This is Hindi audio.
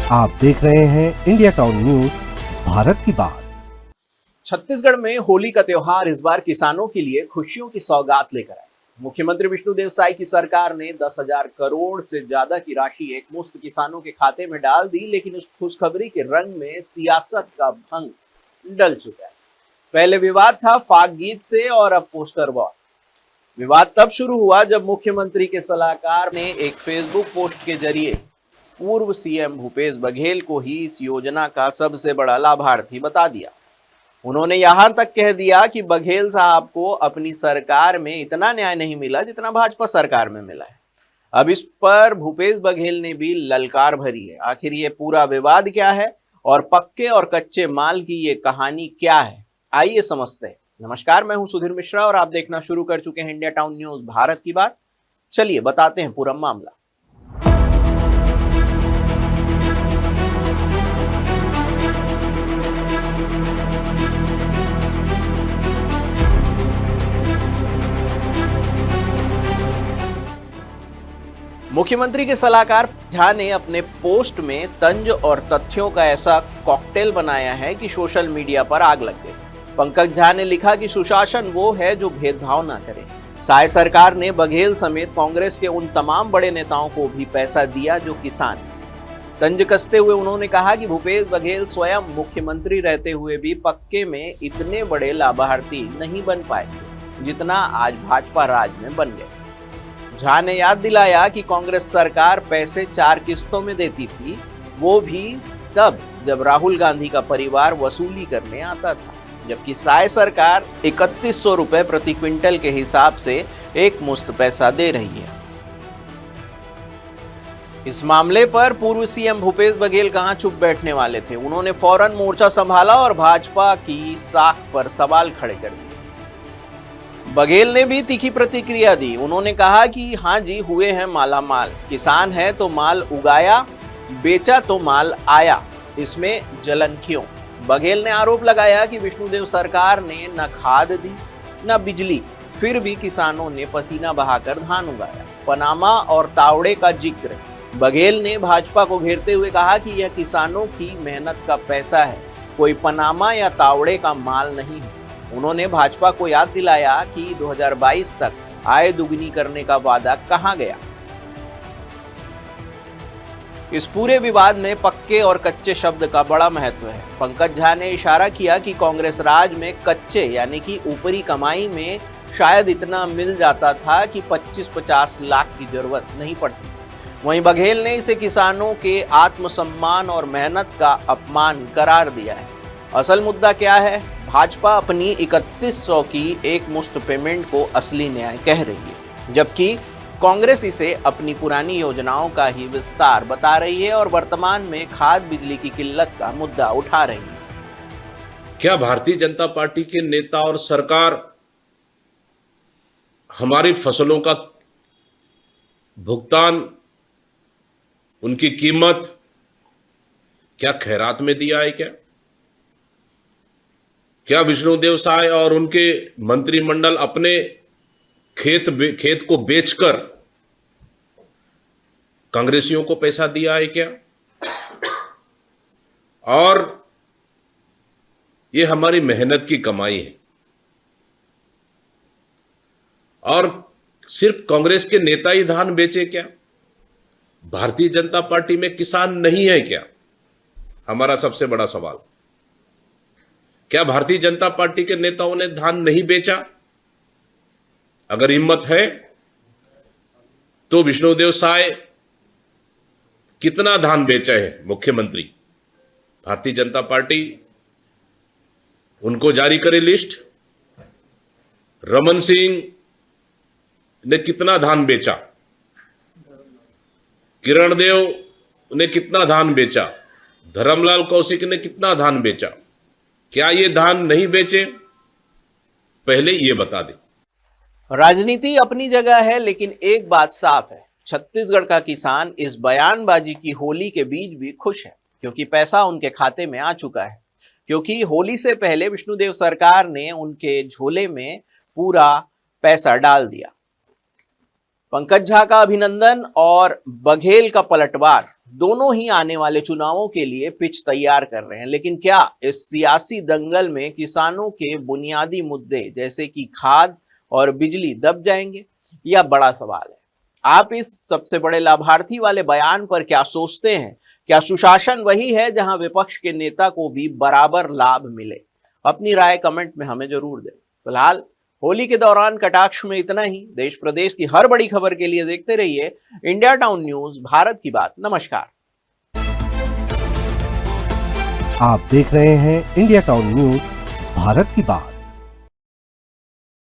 आप देख रहे हैं इंडिया टाउन न्यूज, भारत की बात। छत्तीसगढ़ में होली का त्योहार इस बार किसानों के लिए खुशियों की सौगात लेकर आया। मुख्यमंत्री विष्णुदेव साय की सरकार ने 10,000 करोड़ से ज्यादा की राशि एक मुश्त किसानों के खाते में डाल दी, लेकिन उस खुशखबरी के रंग में सियासत का भंग डल चुका है। पहले विवाद था फाग गीत से और अब पोस्टर वॉर। विवाद तब शुरू हुआ जब मुख्यमंत्री के सलाहकार ने एक फेसबुक पोस्ट के जरिए पूर्व सीएम भूपेश बघेल को ही इस योजना का सबसे बड़ा लाभार्थी बता दिया। उन्होंने यहां तक कह दिया कि बघेल साहब को अपनी सरकार में इतना न्याय नहीं मिला जितना भाजपा सरकार में मिला है। अब इस पर भूपेश बघेल ने भी ललकार भरी है। आखिर ये पूरा विवाद क्या है और पक्के और कच्चे माल की ये कहानी क्या है, आइए समझते हैं। नमस्कार, मैं हूं सुधीर मिश्रा और आप देखना शुरू कर चुके हैं इंडिया टाउन न्यूज, भारत की बात। चलिए बताते हैं पूरा मामला। मुख्यमंत्री के सलाहकार झा ने अपने पोस्ट में तंज और तथ्यों का ऐसा कॉकटेल बनाया है कि सोशल मीडिया पर आग लग गई। पंकज झा ने लिखा कि सुशासन वो है जो भेदभाव ना करे। साय सरकार ने बघेल समेत कांग्रेस के उन तमाम बड़े नेताओं को भी पैसा दिया जो किसान हैं। तंज कसते हुए उन्होंने कहा कि भूपेश बघेल स्वयं मुख्यमंत्री रहते हुए भी पक्के में इतने बड़े लाभार्थी नहीं बन पाए जितना आज भाजपा राज में बन गए। झा ने याद दिलाया कि कांग्रेस सरकार पैसे 4 किस्तों में देती थी, वो भी तब जब राहुल गांधी का परिवार वसूली करने आता था, जबकि साय सरकार 3100 रुपए प्रति क्विंटल के हिसाब से एक मुश्त पैसा दे रही है। इस मामले पर पूर्व सीएम भूपेश बघेल कहां चुप बैठने वाले थे। उन्होंने फौरन मोर्चा संभाला और भाजपा की साख पर सवाल खड़े कर दिए। बघेल ने भी तीखी प्रतिक्रिया दी। उन्होंने कहा कि हाँ जी, हुए हैं मालामाल, किसान है तो माल उगाया, बेचा तो माल आया, इसमें जलन क्यों। बघेल ने आरोप लगाया कि विष्णुदेव सरकार ने न खाद दी न बिजली, फिर भी किसानों ने पसीना बहाकर धान उगाया। पनामा और तावड़े का जिक्र। बघेल ने भाजपा को घेरते हुए कहा कि यह किसानों की मेहनत का पैसा है, कोई पनामा या तावड़े का माल नहीं है। उन्होंने भाजपा को याद दिलाया कि 2022 तक आय दुगनी करने का वादा कहां गया। इस पूरे विवाद में पक्के और कच्चे शब्द का बड़ा महत्व है। पंकज झा ने इशारा किया कि कांग्रेस राज में कच्चे यानी कि ऊपरी कमाई में शायद इतना मिल जाता था कि 25-50 लाख की जरूरत नहीं पड़ती। वहीं बघेल ने इसे किसानों के आत्मसम्मान और मेहनत का अपमान करार दिया है। असल मुद्दा क्या है? भाजपा अपनी 3100 की एक मुश्त पेमेंट को असली न्याय कह रही है, जबकि कांग्रेस इसे अपनी पुरानी योजनाओं का ही विस्तार बता रही है और वर्तमान में खाद बिजली की किल्लत का मुद्दा उठा रही है। क्या भारतीय जनता पार्टी के नेता और सरकार हमारी फसलों का भुगतान, उनकी कीमत क्या खैरात में दिया है? क्या विष्णुदेव साय और उनके मंत्रिमंडल अपने खेत को बेचकर कांग्रेसियों को पैसा दिया है क्या? और ये हमारी मेहनत की कमाई है। और सिर्फ कांग्रेस के नेता ही धान बेचे क्या? भारतीय जनता पार्टी में किसान नहीं है क्या? हमारा सबसे बड़ा सवाल। क्या भारतीय जनता पार्टी के नेताओं ने धान नहीं बेचा? अगर हिम्मत है तो विष्णुदेव साय कितना धान बेचा है मुख्यमंत्री? भारतीय जनता पार्टी उनको जारी करे लिस्ट। रमन सिंह ने कितना धान बेचा? किरण देव ने कितना धान बेचा? धर्मलाल कौशिक ने कितना धान बेचा? क्या ये धान नहीं बेचे? पहले ये बता दें। राजनीति अपनी जगह है, लेकिन एक बात साफ है, छत्तीसगढ़ का किसान इस बयानबाजी की होली के बीच भी खुश है, क्योंकि पैसा उनके खाते में आ चुका है। क्योंकि होली से पहले विष्णुदेव सरकार ने उनके झोले में पूरा पैसा डाल दिया। पंकज झा का अभिनंदन और बघेल का पलटवार दोनों ही आने वाले चुनावों के लिए पिच तैयार कर रहे हैं। लेकिन क्या इस सियासी दंगल में किसानों के बुनियादी मुद्दे जैसे कि खाद और बिजली दब जाएंगे? यह बड़ा सवाल है। आप इस सबसे बड़े लाभार्थी वाले बयान पर क्या सोचते हैं? क्या सुशासन वही है जहां विपक्ष के नेता को भी बराबर लाभ मिले? अपनी राय कमेंट में हमें जरूर दें। फिलहाल होली के दौरान कटाक्ष में इतना ही। देश प्रदेश की हर बड़ी खबर के लिए देखते रहिए इंडिया टाउन न्यूज, भारत की बात। नमस्कार। आप देख रहे हैं इंडिया टाउन न्यूज, भारत की बात।